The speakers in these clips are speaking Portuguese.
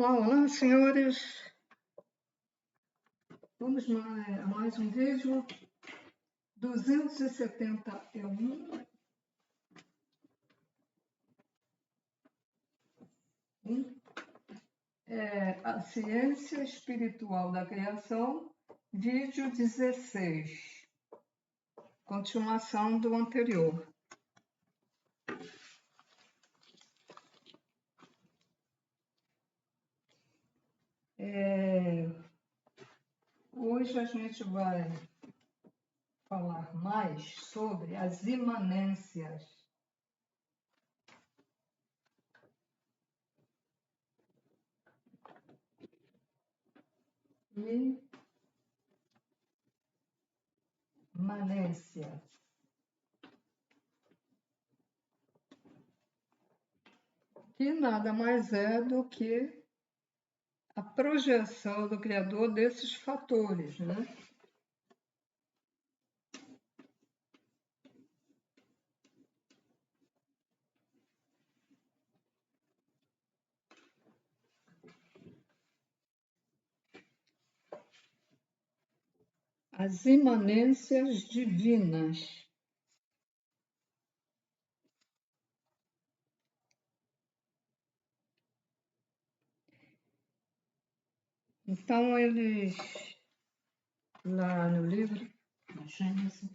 Olá, senhores. Vamos a mais um vídeo 271. A ciência espiritual da criação, vídeo 16. Continuação do anterior. Hoje a gente vai falar mais sobre as imanências. Imanências. Que nada mais é do que a projeção do Criador desses fatores, né? As imanências divinas. Então, eles, lá no livro da Gênesis,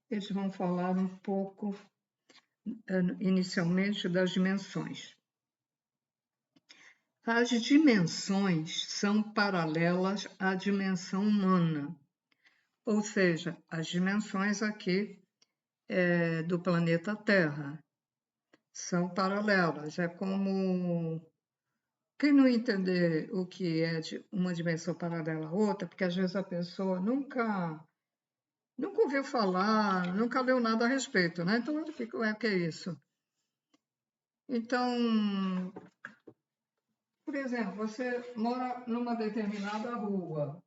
eles vão falar um pouco, inicialmente, das dimensões. As dimensões são paralelas à dimensão humana, ou seja, as dimensões aqui do planeta Terra são paralelas. É como quem não entender o que é de uma dimensão paralela à outra, porque às vezes a pessoa nunca ouviu falar, nunca leu nada a respeito, né? Então, o que é isso? Então, por exemplo, você mora numa determinada rua.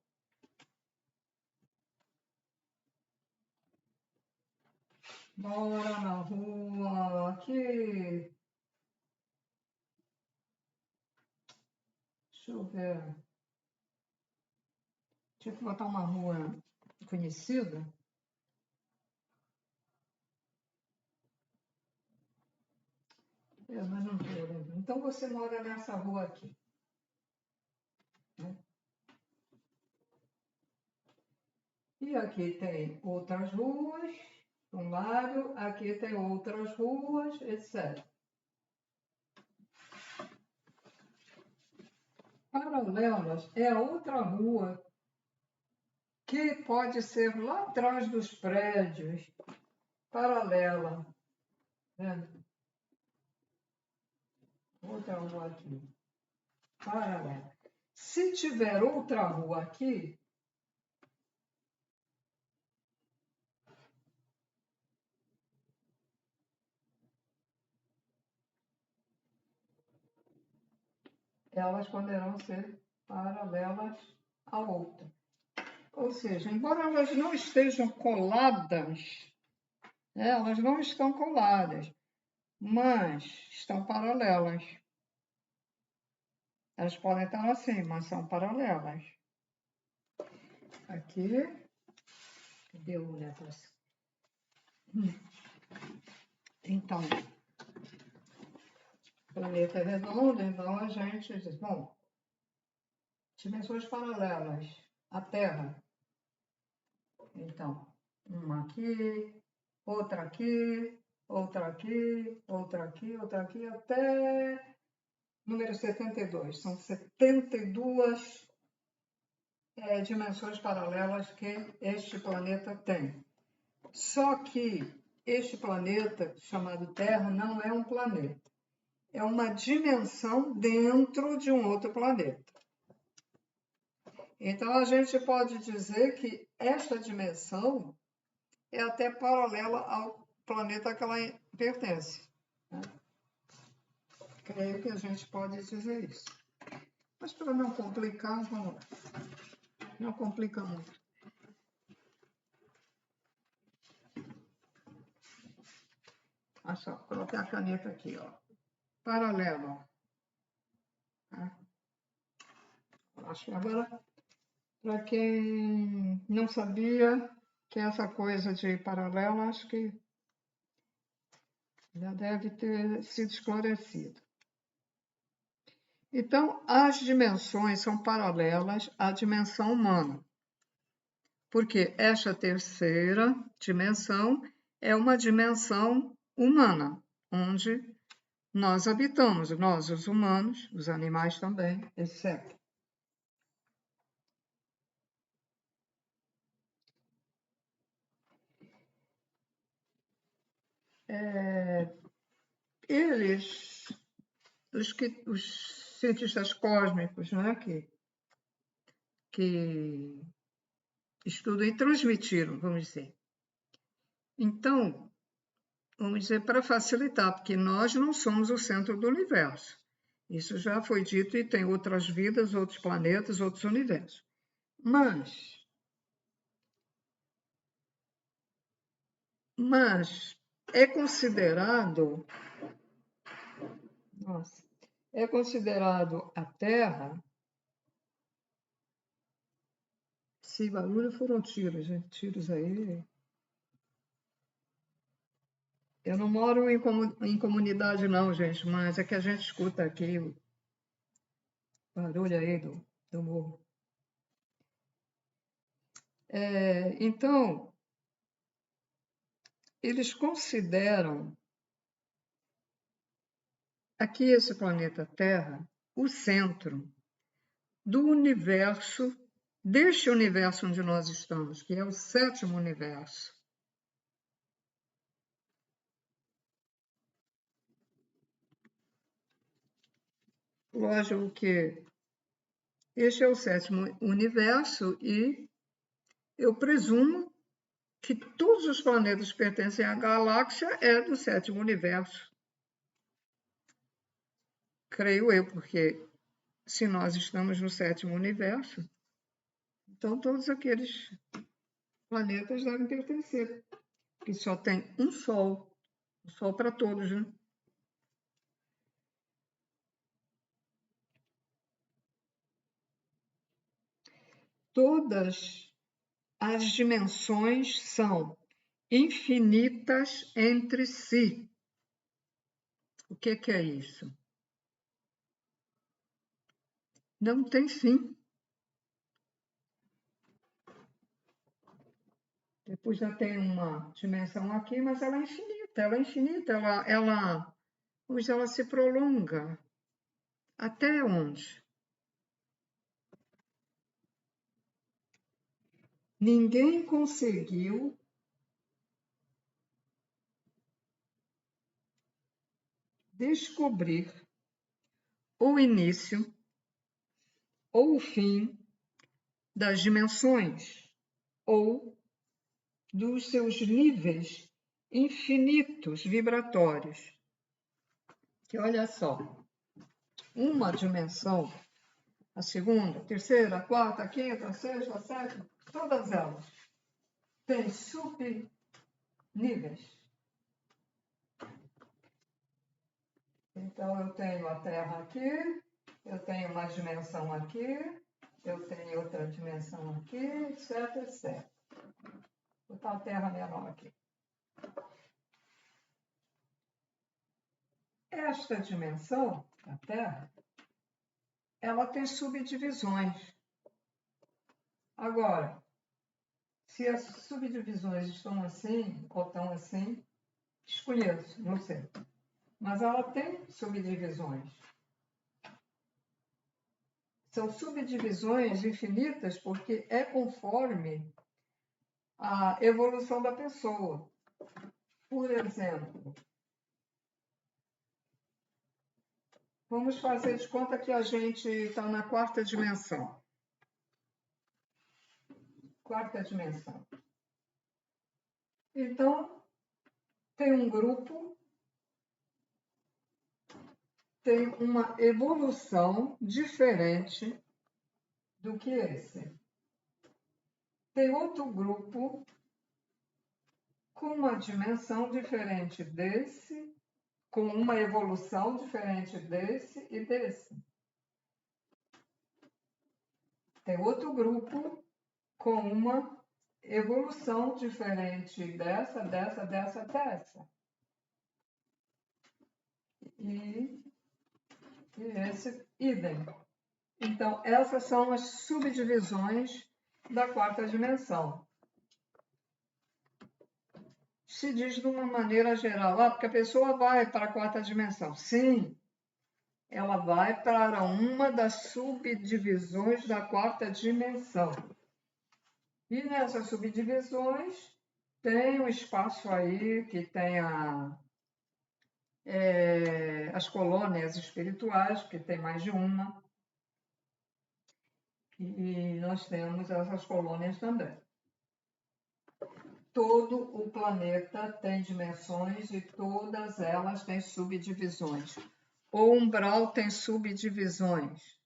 Mora na rua aqui. Deixa eu ver. Deixa eu botar uma rua conhecida. Mas não estou lembrando. Então, você mora nessa rua aqui. Né? E aqui tem outras ruas, de um lado, aqui tem outras ruas, etc. Paralelas é a outra rua que pode ser lá atrás dos prédios, paralela. Né? Outra rua aqui, paralela. Se tiver outra rua aqui, elas poderão ser paralelas à outra. Ou seja, embora elas não estejam coladas, elas não estão coladas, mas estão paralelas. Elas podem estar assim, mas são paralelas. Aqui, cadê o negócio? Então, o planeta é redondo, então a gente diz, bom, dimensões paralelas à Terra. Então, uma aqui, outra aqui, outra aqui, outra aqui, outra aqui, até número 72. São 72 dimensões paralelas que este planeta tem. Só que este planeta, chamado Terra, não é um planeta. É uma dimensão dentro de um outro planeta. Então, a gente pode dizer que esta dimensão é até paralela ao planeta que ela pertence. Né? Creio que a gente pode dizer isso. Mas para não complicar, vamos lá. Não complica muito. Olha só, coloquei a caneta aqui, ó. Paralelo. Tá? Acho que agora, para quem não sabia que essa coisa de paralelo, acho que já deve ter sido esclarecido. Então, as dimensões são paralelas à dimensão humana, porque esta terceira dimensão é uma dimensão humana, onde nós habitamos, nós, os humanos, os animais também, etc. Eles, os cientistas cósmicos, né, que estudam e transmitiram, vamos dizer. Então, vamos dizer, para facilitar, porque nós não somos o centro do universo. Isso já foi dito e tem outras vidas, outros planetas, outros universos. Mas é considerado, é considerado a Terra. Esse barulho foram tiros, gente. Tiros aí. Eu não moro em comunidade, não, gente, mas é que a gente escuta aqui o barulho aí do morro. Então, eles consideram aqui esse planeta Terra o centro do universo, deste universo onde nós estamos, que é o sétimo universo. Lógico que este é o sétimo universo e eu presumo que todos os planetas que pertencem à galáxia é do sétimo universo. Creio eu, porque se nós estamos no sétimo universo, então todos aqueles planetas devem pertencer, porque só tem um Sol para todos, né? Todas as dimensões são infinitas entre si. O que é isso? Não tem fim. Depois já tem uma dimensão aqui, mas ela é infinita, ela se prolonga. Até onde? Ninguém conseguiu descobrir o início ou o fim das dimensões ou dos seus níveis infinitos vibratórios. Que olha só, uma dimensão, a segunda, a terceira, a quarta, a quinta, a sexta, a sétima, todas elas têm subníveis. Então, eu tenho a Terra aqui, eu tenho uma dimensão aqui, eu tenho outra dimensão aqui, etc, etc. Vou botar a Terra menor aqui. Esta dimensão, a Terra, ela tem subdivisões. Agora, se as subdivisões estão assim ou estão assim, desconheço, não sei. Mas ela tem subdivisões. São subdivisões infinitas porque é conforme a evolução da pessoa. Por exemplo, vamos fazer de conta que a gente está na quarta dimensão. Quarta dimensão. Então, tem um grupo, tem uma evolução diferente do que esse. Tem outro grupo com uma dimensão diferente desse, com uma evolução diferente desse e desse. Tem outro grupo com uma evolução diferente dessa. E esse idem. Então, essas são as subdivisões da quarta dimensão. Se diz de uma maneira geral, porque a pessoa vai para a quarta dimensão. Sim, ela vai para uma das subdivisões da quarta dimensão. E nessas subdivisões tem um espaço aí que tem as colônias espirituais, que tem mais de uma. E nós temos essas colônias também. Todo o planeta tem dimensões e todas elas têm subdivisões. O umbral tem subdivisões.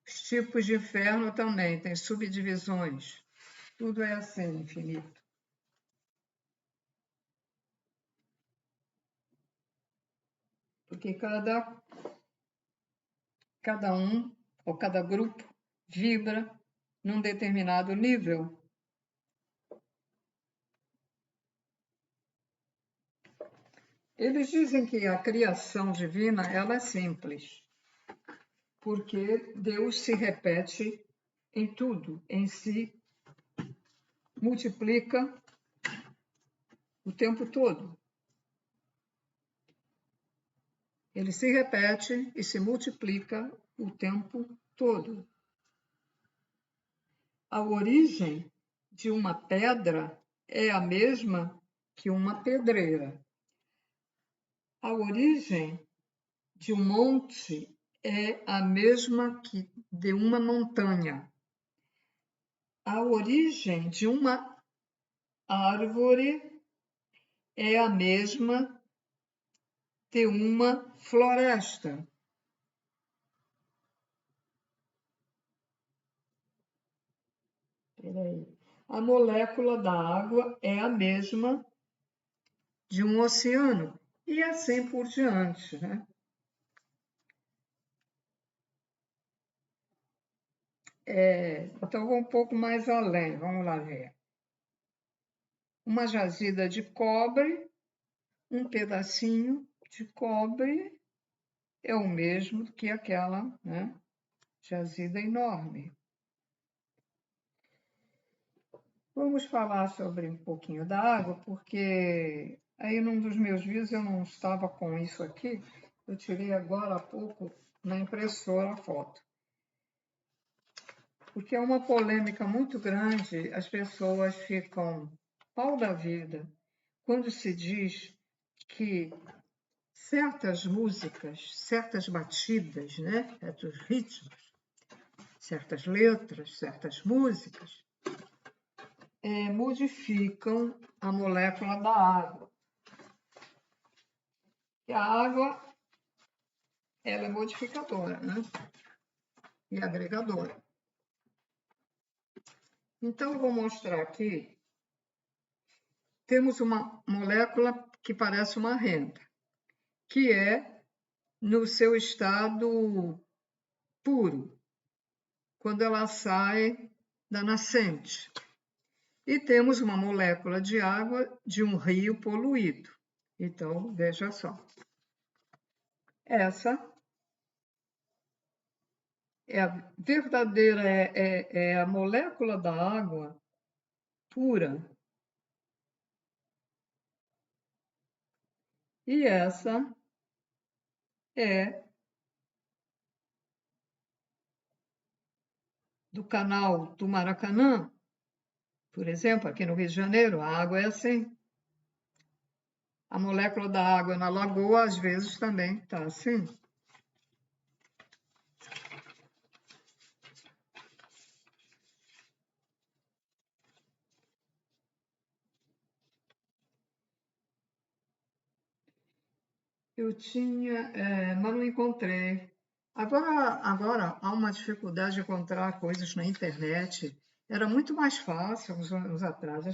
Os tipos de inferno também têm subdivisões. Tudo é assim, infinito. Porque cada um ou cada grupo vibra num determinado nível. Eles dizem que a criação divina ela é simples, porque Deus se repete em tudo, em si, multiplica o tempo todo. Ele se repete e se multiplica o tempo todo. A origem de uma pedra é a mesma que uma pedreira. A origem de um monte é a mesma que de uma montanha. A origem de uma árvore é a mesma de uma floresta. A molécula da água é a mesma de um oceano, e assim por diante, né? Então, vou um pouco mais além, vamos lá ver. Uma jazida de cobre, um pedacinho de cobre é o mesmo que aquela, né, jazida enorme. Vamos falar sobre um pouquinho da água, porque aí num dos meus vídeos eu não estava com isso aqui, eu tirei agora há pouco na impressora a foto. Porque é uma polêmica muito grande, as pessoas ficam pau da vida quando se diz que certas músicas, certas batidas, né, certos ritmos, certas letras, certas músicas, modificam a molécula da água. E a água, ela é modificadora, né? E agregadora. Então, eu vou mostrar aqui. Temos uma molécula que parece uma renda, que é no seu estado puro, quando ela sai da nascente. E temos uma molécula de água de um rio poluído. Então, veja só. Essa é a verdadeira, é a molécula da água pura. E essa é do canal do Maracanã, por exemplo, aqui no Rio de Janeiro, a água é assim. A molécula da água na lagoa, às vezes, também está assim. Eu tinha, mas não encontrei. Agora há uma dificuldade de encontrar coisas na internet. Era muito mais fácil uns anos atrás.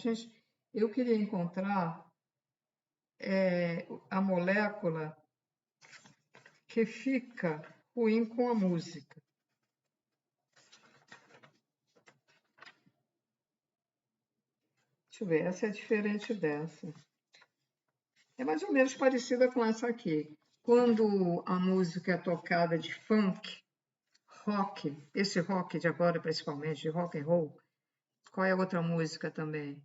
eu queria encontrar a molécula que fica ruim com a música. Deixa eu ver, essa é diferente dessa. É mais ou menos parecida com essa aqui. Quando a música é tocada de funk, rock, esse rock de agora principalmente, de rock and roll, qual é a outra música também?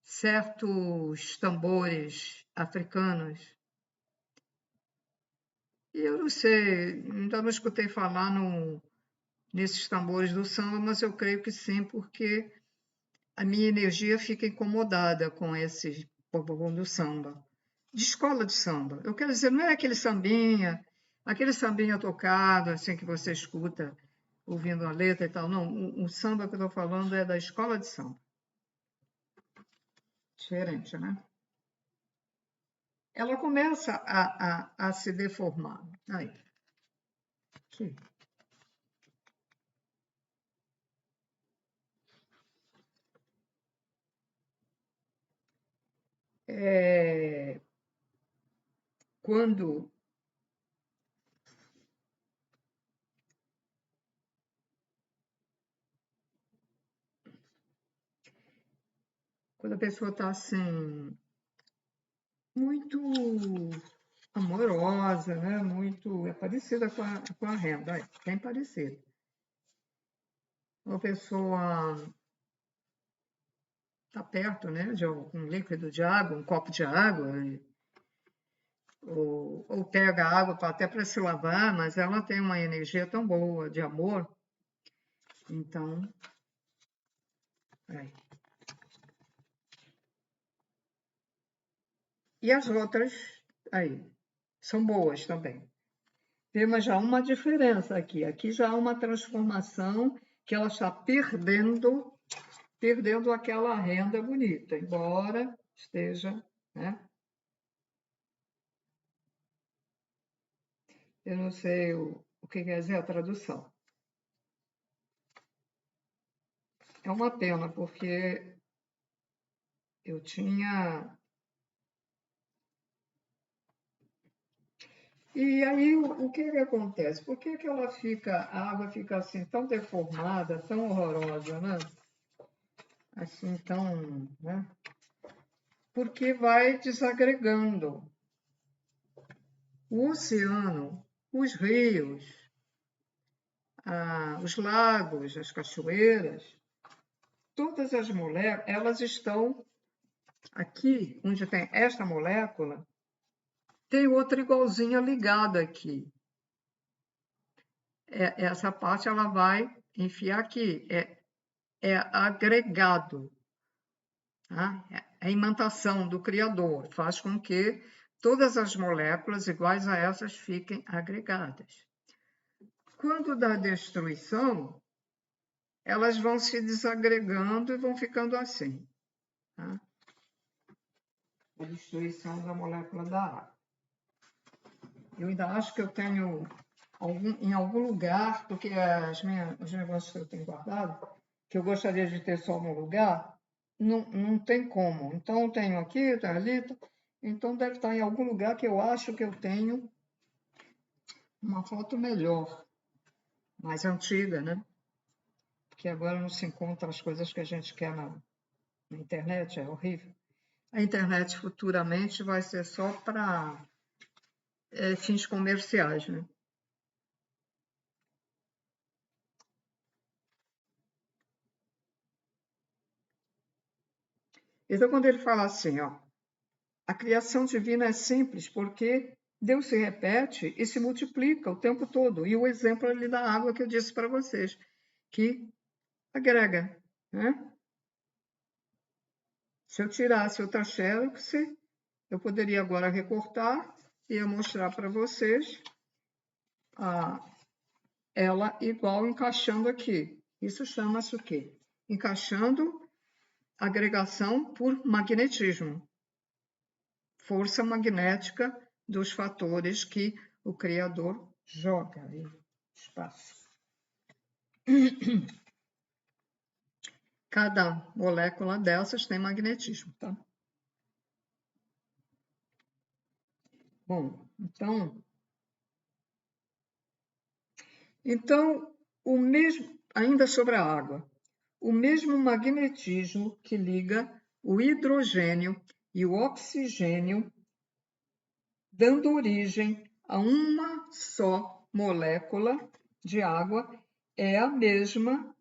Certos tambores africanos. E eu não sei, ainda não escutei falar nesses tambores do samba, mas eu creio que sim, porque a minha energia fica incomodada com esse bom do samba. De escola de samba. Eu quero dizer, não é aquele sambinha tocado, assim, que você escuta ouvindo a letra e tal. Não, o samba que eu estou falando é da escola de samba. Diferente, né? Ela começa a se deformar. Aí. Aqui. Quando a pessoa está assim, muito amorosa, né? Muito, é parecida com a renda, bem parecida. Uma pessoa está perto, né, de um líquido de água, um copo de água, ou pega água até para se lavar, mas ela tem uma energia tão boa de amor. Então, aí. E as outras aí são boas também. Temos já uma diferença aqui. Aqui já há uma transformação que ela está perdendo aquela renda bonita, embora esteja, né? Eu não sei o que quer dizer a tradução. É uma pena, porque eu tinha. E aí, o que acontece? Por que a água fica assim tão deformada, tão horrorosa, né? Assim, tão, né? Porque vai desagregando. O oceano, os rios, os lagos, as cachoeiras, todas as moléculas, elas estão aqui, onde tem esta molécula, tem outra igualzinha ligada aqui. Essa parte ela vai enfiar aqui, é agregado. Tá? A imantação do Criador faz com que todas as moléculas iguais a essas fiquem agregadas. Quando dá destruição, elas vão se desagregando e vão ficando assim. Tá? A destruição da molécula da água. Eu ainda acho que eu tenho em algum lugar, porque os negócios que eu tenho guardado, que eu gostaria de ter só no lugar, não tem como. Então, eu tenho aqui, tá ali, então deve estar em algum lugar que eu acho que eu tenho uma foto melhor, mais antiga, né? Porque agora não se encontra as coisas que a gente quer na internet, é horrível. A internet futuramente vai ser só para fins comerciais, né? Então, quando ele fala assim, ó, a criação divina é simples porque Deus se repete e se multiplica o tempo todo. E o exemplo ali da água que eu disse para vocês, que agrega, né? Se eu tirasse outra xerox, eu poderia agora recortar e mostrar para vocês ela igual encaixando aqui. Isso chama-se o quê? Encaixando agregação por magnetismo. Força magnética dos fatores que o Criador joga aí, espaço. Cada molécula dessas tem magnetismo, tá? Bom, então o mesmo, ainda sobre a água, o mesmo magnetismo que liga o hidrogênio e o oxigênio, dando origem a uma só molécula de água, é a mesma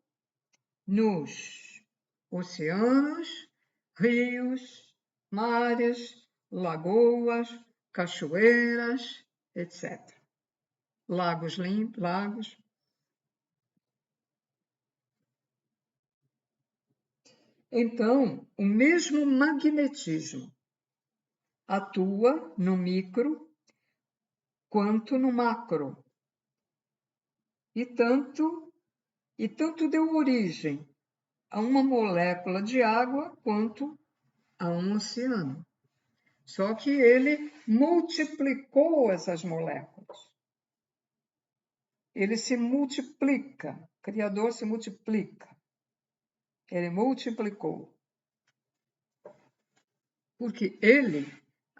nos oceanos, rios, mares, lagoas, cachoeiras, etc. Lagos limpos, lagos. Então, o mesmo magnetismo atua no micro quanto no macro. E tanto deu origem a uma molécula de água quanto a um oceano. Só que ele multiplicou essas moléculas. Ele se multiplica, o Criador se multiplica. Ele multiplicou. Porque ele,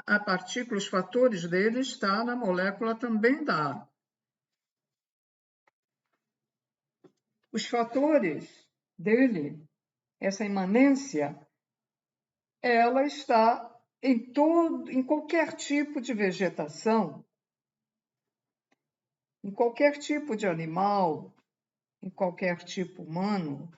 a partícula, os fatores dele está na molécula também da água. Os fatores dele, essa imanência, ela está em qualquer tipo de vegetação, em qualquer tipo de animal, em qualquer tipo humano.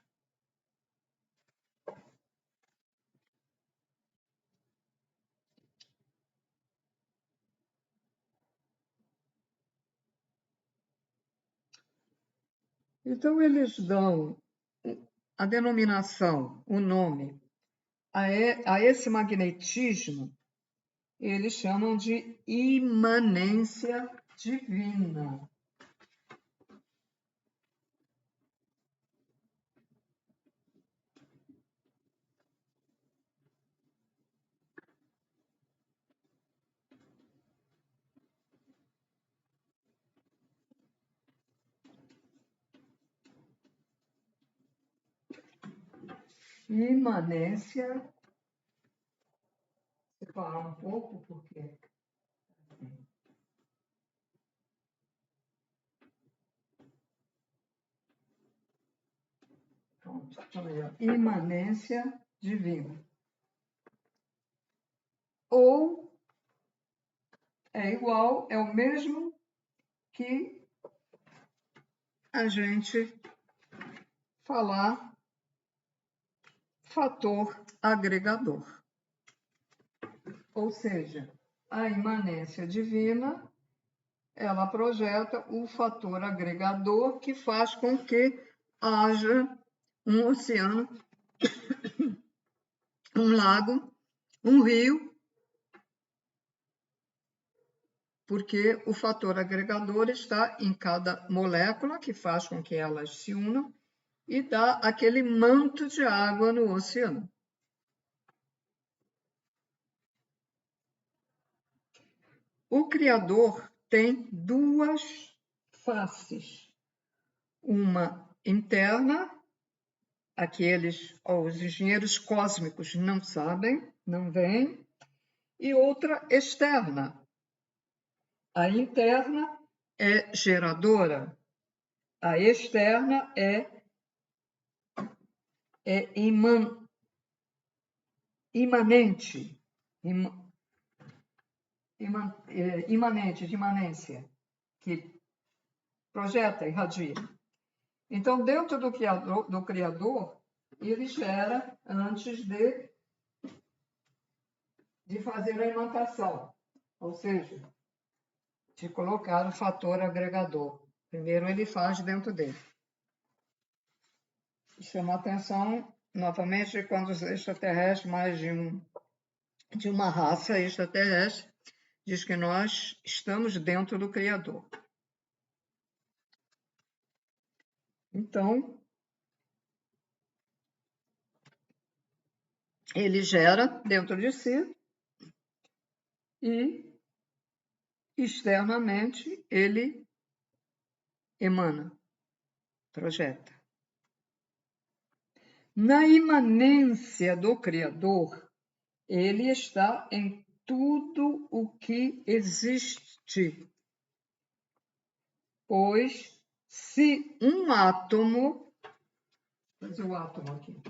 Então, eles dão a denominação, o nome, a esse magnetismo, eles chamam de imanência divina. Imanência, vou falar um pouco, porque pronto, imanência divina. Ou é igual, é o mesmo que a gente falar fator agregador. Ou seja, a imanência divina, ela projeta o fator agregador que faz com que haja um oceano, um lago, um rio, porque o fator agregador está em cada molécula, que faz com que elas se unam e dá aquele manto de água no oceano. O Criador tem duas faces. Uma interna, os engenheiros cósmicos não sabem, não veem, e outra externa. A interna é geradora, a externa é imanente, imanente, de imanência, que projeta, irradia. Então, dentro do Criador, ele gera antes de fazer a imantação, ou seja, de colocar o fator agregador. Primeiro ele faz dentro dele. Chama a atenção, novamente, quando os extraterrestres, mais de uma raça extraterrestre, diz que nós estamos dentro do Criador. Então, ele gera dentro de si e externamente ele emana, projeta. Na imanência do Criador, ele está em tudo o que existe. Pois, se um átomo... Vou fazer o átomo aqui.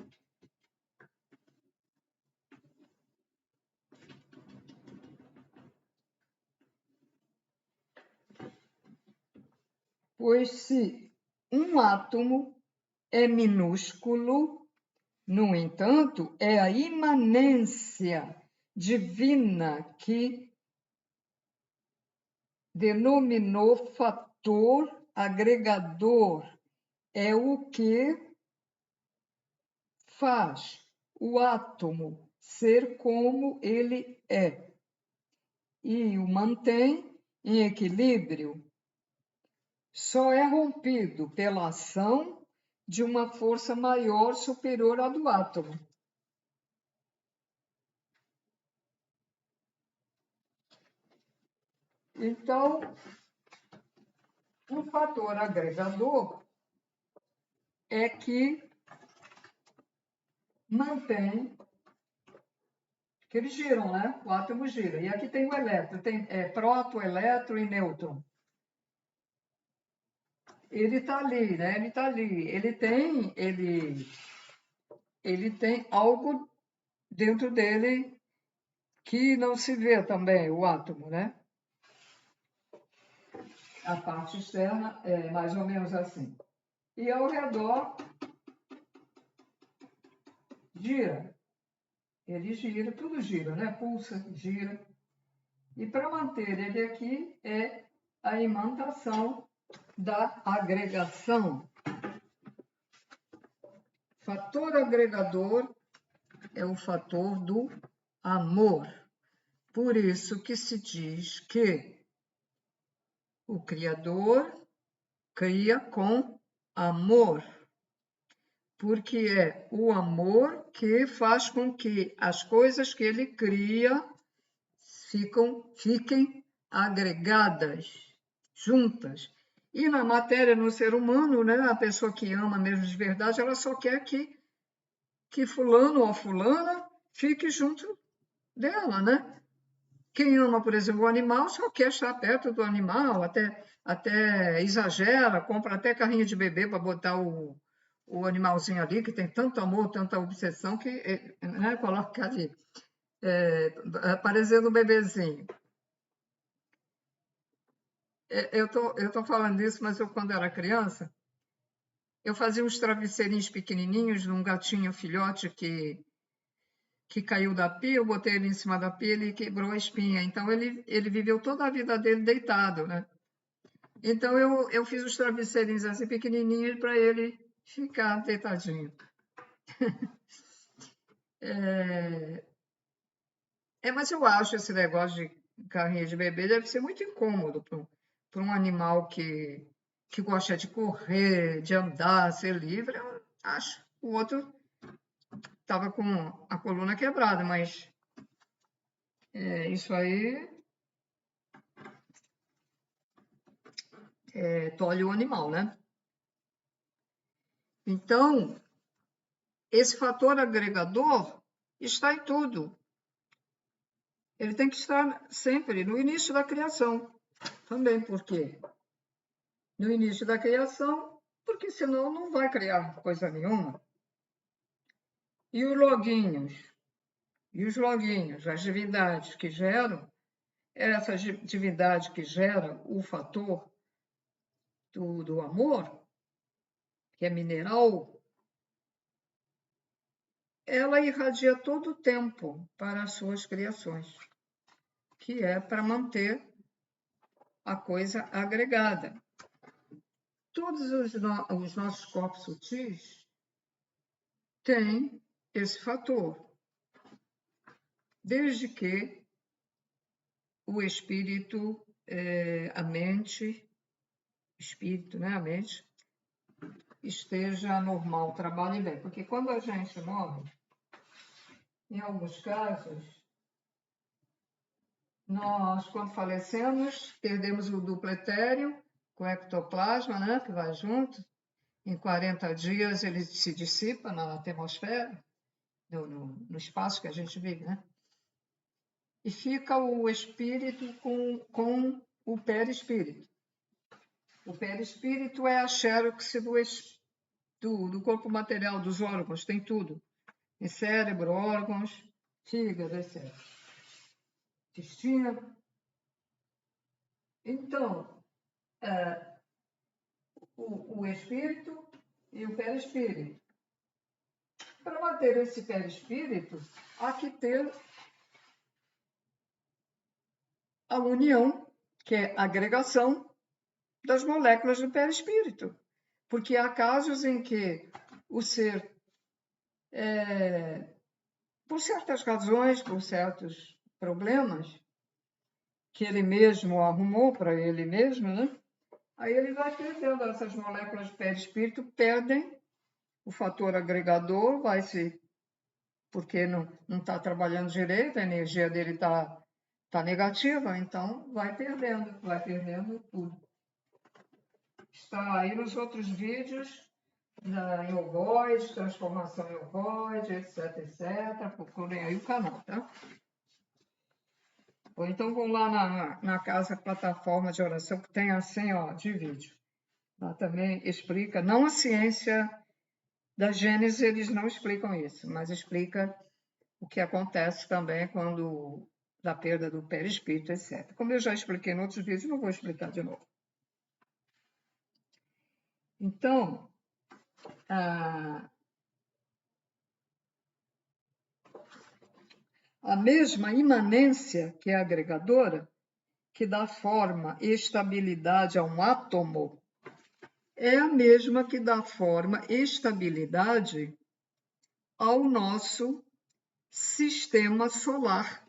Pois, se um átomo é minúsculo, no entanto, é a imanência divina que denominou fator agregador. É o que faz o átomo ser como ele é e o mantém em equilíbrio. Só é rompido pela ação de uma força maior superior à do átomo. Então, um fator agregador é que mantém, que eles giram, né? O átomo gira. E aqui tem o elétron, tem próton, elétron e nêutron. Ele está ali, né? Ele está ali. Ele tem algo dentro dele que não se vê também, o átomo, né? A parte externa é mais ou menos assim. E ao redor gira. Ele gira, tudo gira, né? Pulsa, gira. E para manter ele aqui é a imantação da agregação. Fator agregador é o fator do amor. Por isso que se diz que o Criador cria com amor, porque é o amor que faz com que as coisas que ele cria fiquem agregadas, juntas. E na matéria, no ser humano, né, a pessoa que ama mesmo de verdade, ela só quer que fulano ou fulana fique junto dela, né? Quem ama, por exemplo, o animal só quer estar perto do animal, até exagera, compra até carrinho de bebê para botar o animalzinho ali, que tem tanto amor, tanta obsessão, que né, coloca ali, parecendo um bebezinho. Eu tô falando isso, mas eu, quando era criança, eu fazia uns travesseirinhos pequenininhos de um gatinho filhote que caiu da pia, eu botei ele em cima da pia e ele quebrou a espinha. Então, ele viveu toda a vida dele deitado, né? Então, eu fiz os travesseirinhos assim pequenininhos para ele ficar deitadinho. Mas eu acho esse negócio de carrinho de bebê deve ser muito incômodo para um animal que gosta de correr, de andar, ser livre. Eu acho. O outro estava com a coluna quebrada, mas isso aí tolhe o animal, né? Então, esse fator agregador está em tudo. Ele tem que estar sempre no início da criação. Também, por quê? No início da criação, porque senão não vai criar coisa nenhuma. E os loguinhos, as divindades que geram, essa divindade que gera o fator do amor, que é mineral, ela irradia todo o tempo para as suas criações, que é para manter a coisa agregada. Todos os nossos corpos sutis têm esse fator, desde que o espírito, a mente, espírito, né, a mente, esteja normal, trabalhe bem. Porque quando a gente morre, em alguns casos, nós, quando falecemos, perdemos o duplo etéreo, com o ectoplasma, né, que vai junto, em 40 dias ele se dissipa na atmosfera, no espaço que a gente vive, né? E fica o espírito com o perispírito. O perispírito é a xerox do corpo material, dos órgãos, tem tudo. Tem cérebro, órgãos, fígado, etc. Intestino. Então, o espírito e o perispírito. Para manter esse perispírito, há que ter a união, que é a agregação das moléculas do perispírito. Porque há casos em que o ser, por certas razões, por certos problemas, que ele mesmo arrumou para ele mesmo, né? Aí ele vai perdendo essas moléculas do perispírito, perdem o fator agregador, vai se... porque não está trabalhando direito, a energia dele está negativa, então vai perdendo tudo. Está aí nos outros vídeos, em ovoide, transformação em ovoide, etc. Procurem aí o canal, tá? Ou então vão lá na casa plataforma de oração, que tem assim, ó, de vídeo. Lá também explica, não a ciência da Gênese, eles não explicam isso, mas explica o que acontece também quando da perda do perispírito, etc. Como eu já expliquei em outros vídeos, não vou explicar de novo. Então, a mesma imanência que é agregadora, que dá forma e estabilidade a um átomo, é a mesma que dá forma e estabilidade ao nosso sistema solar,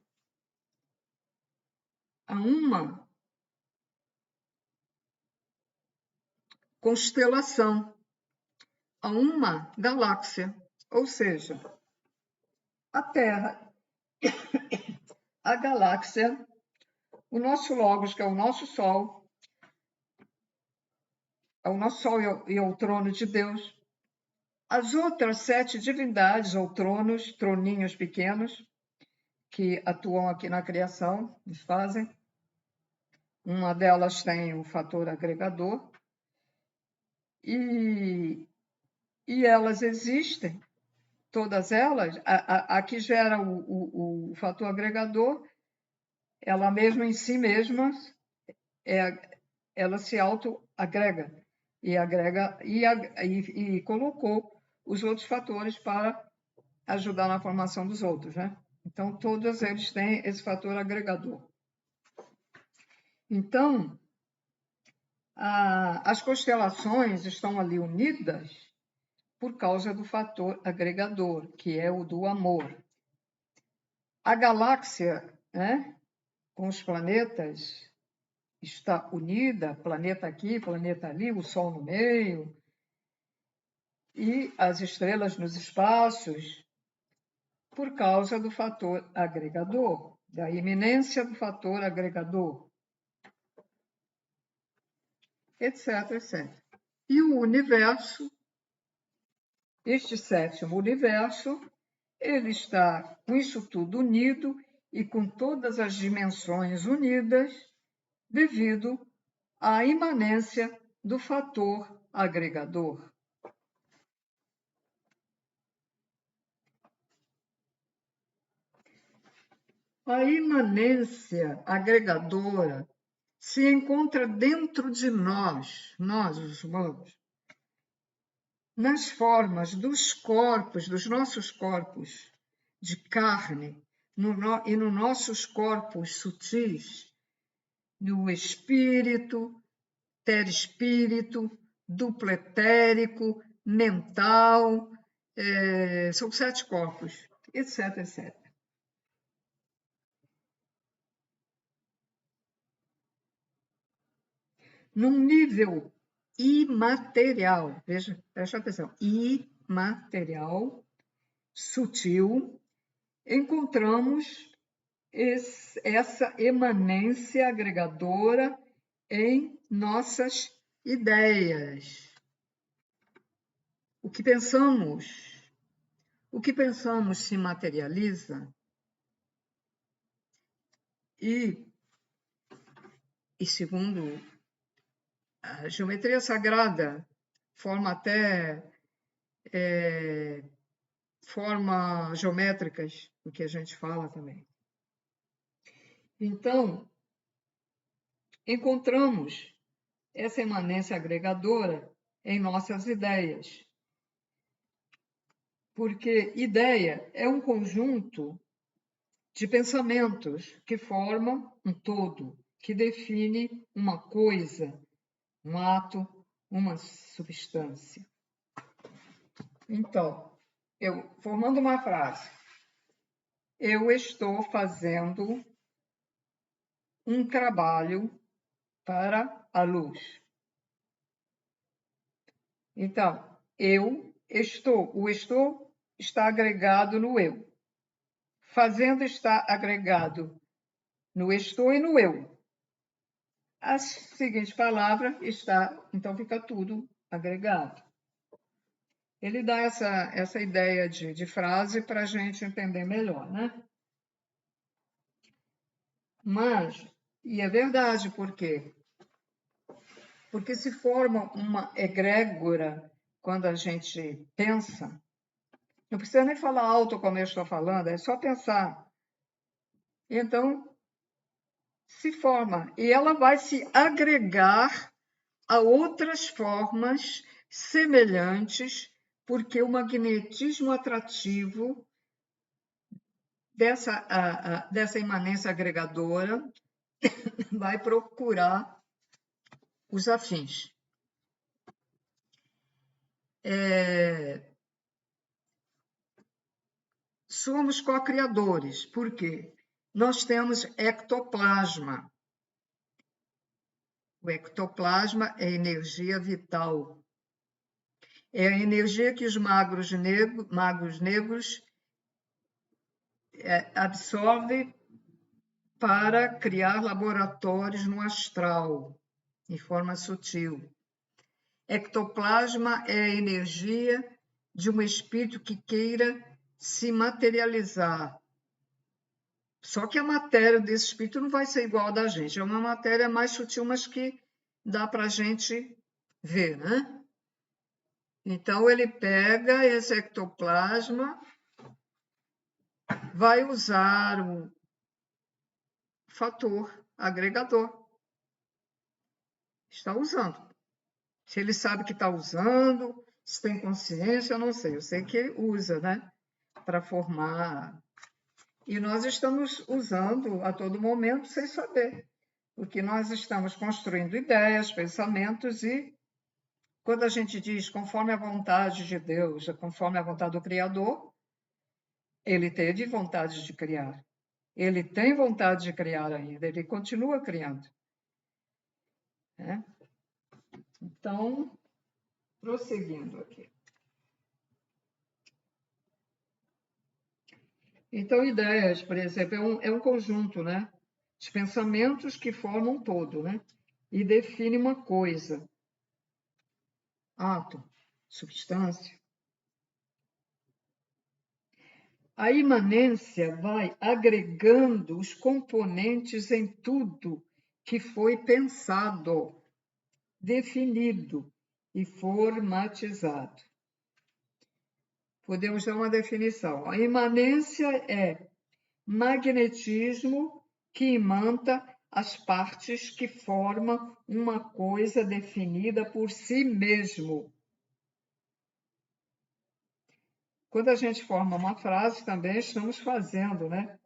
a uma constelação, a uma galáxia, ou seja, a Terra, a galáxia, o nosso Logos, que é o nosso Sol e é o trono de Deus, as outras 7 divindades ou tronos, troninhos pequenos, que atuam aqui na criação, eles fazem. Uma delas tem o fator agregador, e elas existem, todas elas. A que gera o fator agregador, ela mesma em si mesma, ela se autoagrega e colocou os outros fatores para ajudar na formação dos outros, né? Então, todos eles têm esse fator agregador. Então, as constelações estão ali unidas por causa do fator agregador, que é o do amor. A galáxia, né, com os planetas, está unida, planeta aqui, planeta ali, o Sol no meio, e as estrelas nos espaços, por causa do fator agregador, da iminência do fator agregador, etc, etc. E o universo, este 7º universo, ele está com isso tudo unido e com todas as dimensões unidas devido à imanência do fator agregador. A imanência agregadora se encontra dentro de nós, os humanos, nas formas dos corpos, dos nossos corpos de carne, e nos nossos corpos sutis, no espírito, perispírito, duplo etérico, mental, são 7 corpos, etc, etc. Num nível imaterial, preste atenção, imaterial, sutil, encontramos essa emanência agregadora em nossas ideias. O que pensamos se materializa e segundo a geometria sagrada, forma até formas geométricas, o que a gente fala também. Então, encontramos essa imanência agregadora em nossas ideias. Porque ideia é um conjunto de pensamentos que formam um todo, que define uma coisa, um ato, uma substância. Então, formando uma frase, eu estou fazendo um trabalho para a luz. Então, o estou está agregado no eu. Fazendo está agregado no estou e no eu. A seguinte palavra está, então fica tudo agregado. Ele dá essa ideia de frase para a gente entender melhor, né? Mas, e é verdade, por quê? Porque se forma uma egrégora quando a gente pensa. Não precisa nem falar alto como eu estou falando, é só pensar. Então, se forma. E ela vai se agregar a outras formas semelhantes, porque o magnetismo atrativo dessa imanência agregadora vai procurar os afins. Somos co-criadores, porque nós temos ectoplasma. O ectoplasma é energia vital. É a energia que os magos negros absorvem para criar laboratórios no astral, em forma sutil. Ectoplasma é a energia de um espírito que queira se materializar. Só que a matéria desse espírito não vai ser igual a da gente. É uma matéria mais sutil, mas que dá para a gente ver, né? Então, ele pega esse ectoplasma, vai usar o fator agregador. Está usando. Se ele sabe que está usando, se tem consciência, eu não sei. Eu sei que usa, né? Para formar. E nós estamos usando a todo momento sem saber. Porque nós estamos construindo ideias, pensamentos e quando a gente diz conforme a vontade de Deus, conforme a vontade do Criador, ele teve vontade de criar. Ele tem vontade de criar ainda, ele continua criando. Né? Então, prosseguindo aqui. Então, ideias, por exemplo, é um conjunto, né, de pensamentos que formam um todo, né, e define uma coisa, ato, substância. A imanência vai agregando os componentes em tudo que foi pensado, definido e formatizado. Podemos dar uma definição. A imanência é magnetismo que imanta as partes que formam uma coisa definida por si mesmo. Quando a gente forma uma frase, também estamos fazendo, né,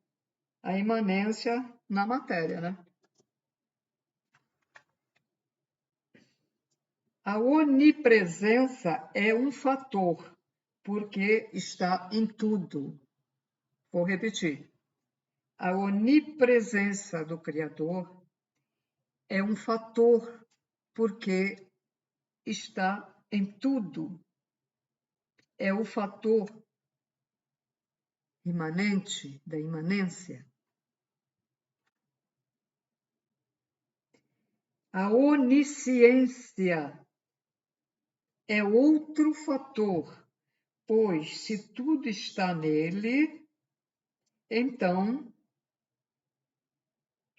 a imanência na matéria, né? A onipresença é um fator, porque está em tudo. Vou repetir. A onipresença do Criador é um fator, porque está em tudo. É o fator imanente da imanência. A onisciência é outro fator, pois se tudo está nele, então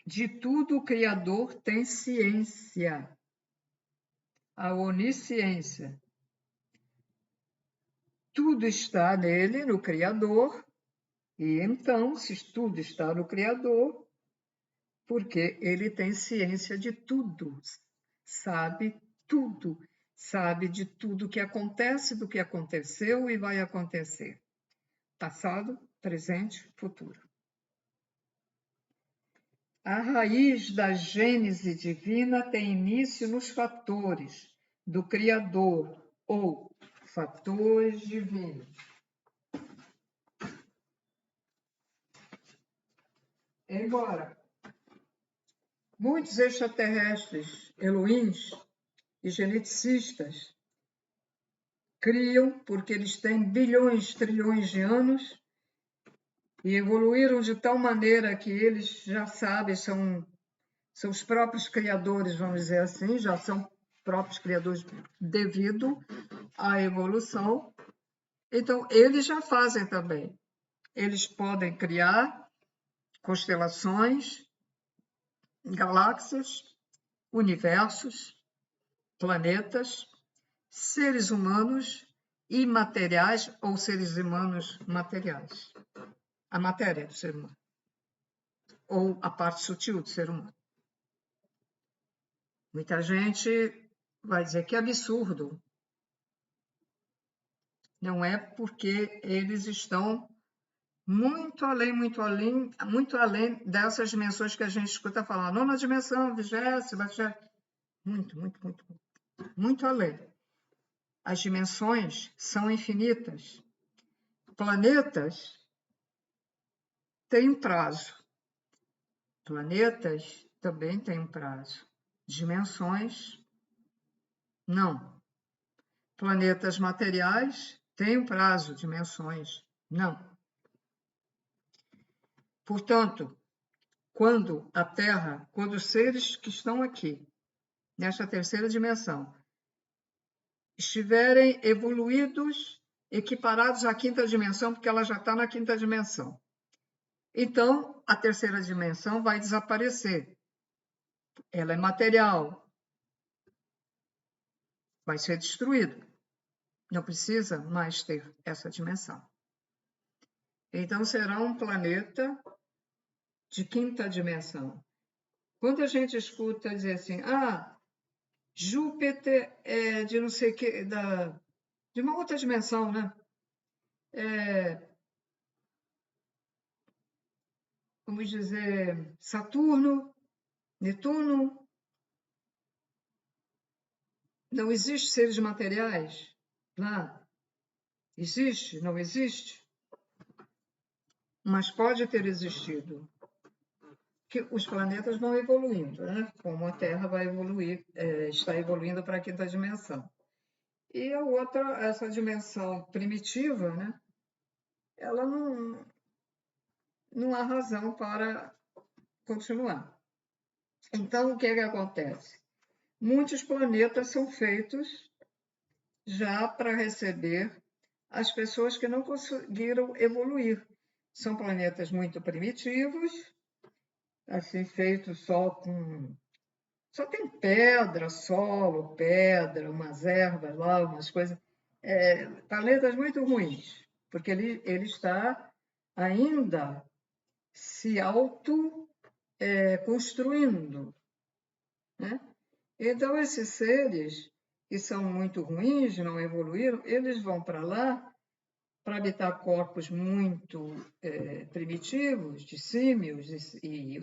de tudo o Criador tem ciência, a onisciência. Tudo está nele, no Criador, e então, se tudo está no Criador, porque ele tem ciência de tudo, sabe tudo, sabe de tudo que acontece, do que aconteceu e vai acontecer. Passado, presente, futuro. A raiz da gênese divina tem início nos fatores do Criador, ou fatores divinos. Embora muitos extraterrestres, Elohims e geneticistas criam porque eles têm bilhões, trilhões de anos e evoluíram de tal maneira que eles já sabem, são os próprios criadores, vamos dizer assim, já são próprios criadores devido à evolução. Então, eles já fazem também. Eles podem criar constelações, galáxias, universos, planetas, seres humanos imateriais ou seres humanos materiais. A matéria do ser humano. Ou a parte sutil do ser humano. Muita gente vai dizer que é absurdo. Não é porque eles estão muito além dessas dimensões que a gente escuta falar. Nona dimensão, 20ª, muito além. As dimensões são infinitas. Planetas têm um prazo. Planetas também têm um prazo. Dimensões, não. Planetas materiais têm um prazo, dimensões, não. Portanto, quando a Terra, quando os seres que estão aqui, nesta terceira dimensão, estiverem evoluídos, equiparados à quinta dimensão, porque ela já está na quinta dimensão, então a terceira dimensão vai desaparecer. Ela é material, vai ser destruída. Não precisa mais ter essa dimensão. Então será um planeta de quinta dimensão. Quando a gente escuta dizer assim, Júpiter é de não sei o que, de uma outra dimensão, né? Vamos dizer, Saturno, Netuno. Não existe seres materiais lá? Existe? Não existe? Mas pode ter existido. Que os planetas vão evoluindo, né? Como a Terra vai evoluir, está evoluindo para a quinta dimensão. E a outra, essa dimensão primitiva, né? Ela não há razão para continuar. Então, o que é que acontece? Muitos planetas são feitos já para receber as pessoas que não conseguiram evoluir. São planetas muito primitivos, assim, feitos só tem pedra, solo, pedra, umas ervas lá, umas coisas. Planetas muito ruins, porque ele está ainda se auto-construindo, né? Então, esses seres que são muito ruins, não evoluíram, eles vão para lá para habitar corpos muito primitivos, de símios e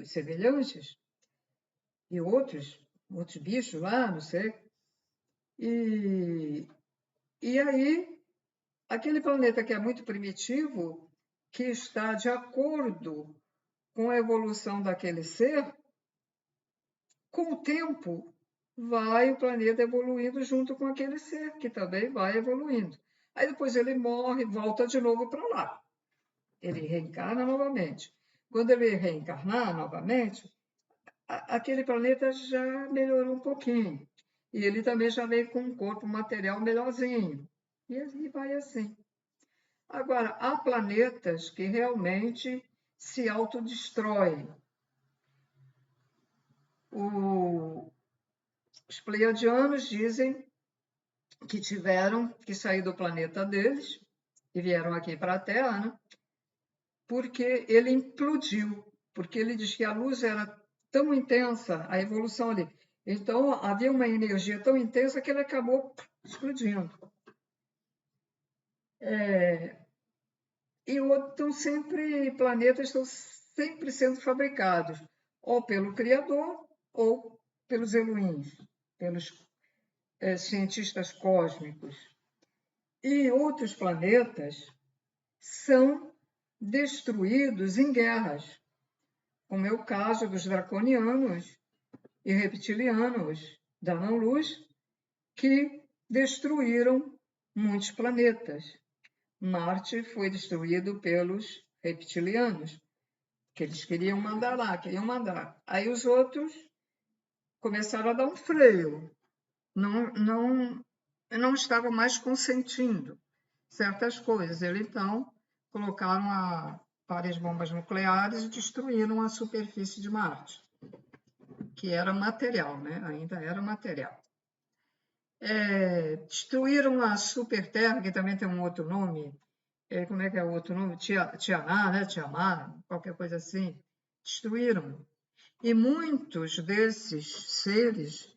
semelhantes, e outros bichos lá, não sei. E aí, aquele planeta que é muito primitivo, que está de acordo com a evolução daquele ser, com o tempo, vai o planeta evoluindo junto com aquele ser, que também vai evoluindo. Aí depois ele morre, volta de novo para lá. Ele reencarna novamente. Quando ele reencarnar novamente, aquele planeta já melhorou um pouquinho. E ele também já vem com um corpo material melhorzinho. E assim vai assim. Agora, há planetas que realmente se autodestroem. Os pleiadianos dizem que tiveram que sair do planeta deles e vieram aqui para a Terra, né? Porque ele implodiu, porque ele diz que a luz era tão intensa, a evolução ali. Então, havia uma energia tão intensa que ele acabou explodindo. Então, planetas estão sempre sendo fabricados, ou pelo Criador, ou pelos Elohims, pelos cientistas cósmicos. E outros planetas são destruídos em guerras, como é o caso dos draconianos e reptilianos da não-luz, que destruíram muitos planetas. Marte foi destruído pelos reptilianos, que eles queriam mandar lá, queriam mandar. Aí os outros começaram a dar um freio, não estavam mais consentindo certas coisas. Eles, então, colocaram várias bombas nucleares e destruíram a superfície de Marte, que era material, né? Ainda era material. Destruíram a Superterra, que também tem um outro nome. Como é que é o outro nome? Tiamat, né? Tiamat, qualquer coisa assim. Destruíram. E muitos desses seres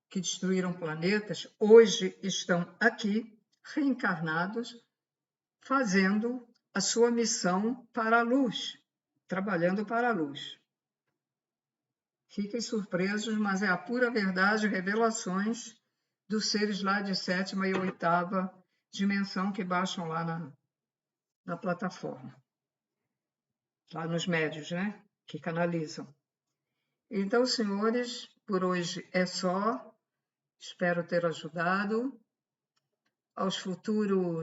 que destruíram planetas hoje estão aqui, reencarnados, fazendo a sua missão para a luz, trabalhando para a luz. Fiquem surpresos, mas é a pura verdade, revelações dos seres lá de 7ª e 8ª dimensão que baixam lá na plataforma, lá nos médios, né? Que canalizam. Então, senhores, por hoje é só. Espero ter ajudado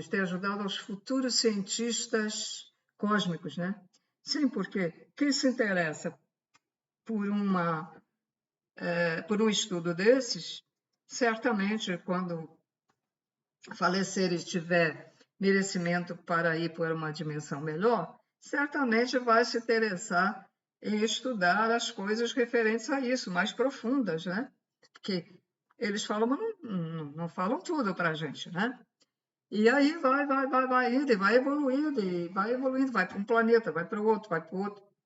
ter ajudado aos futuros cientistas cósmicos, né? Sim, porque quem se interessa por um estudo desses, certamente, quando falecer e tiver merecimento para ir para uma dimensão melhor, certamente vai se interessar em estudar as coisas referentes a isso, mais profundas, né? Porque eles falam, mas não falam tudo para a gente, né? E aí vai indo, e vai evoluindo, vai para um planeta, vai para o outro,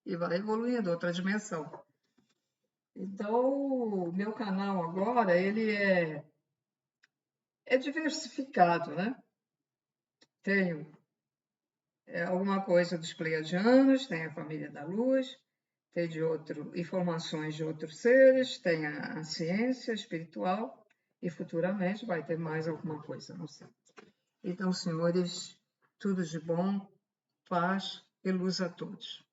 e vai evoluindo, outra dimensão. Então, o meu canal agora, ele é diversificado, né? Tenho alguma coisa dos pleiadianos, tem a família da luz, tem informações de outros seres, tem a ciência espiritual e futuramente vai ter mais alguma coisa, não sei. Então, senhores, tudo de bom, paz e luz a todos.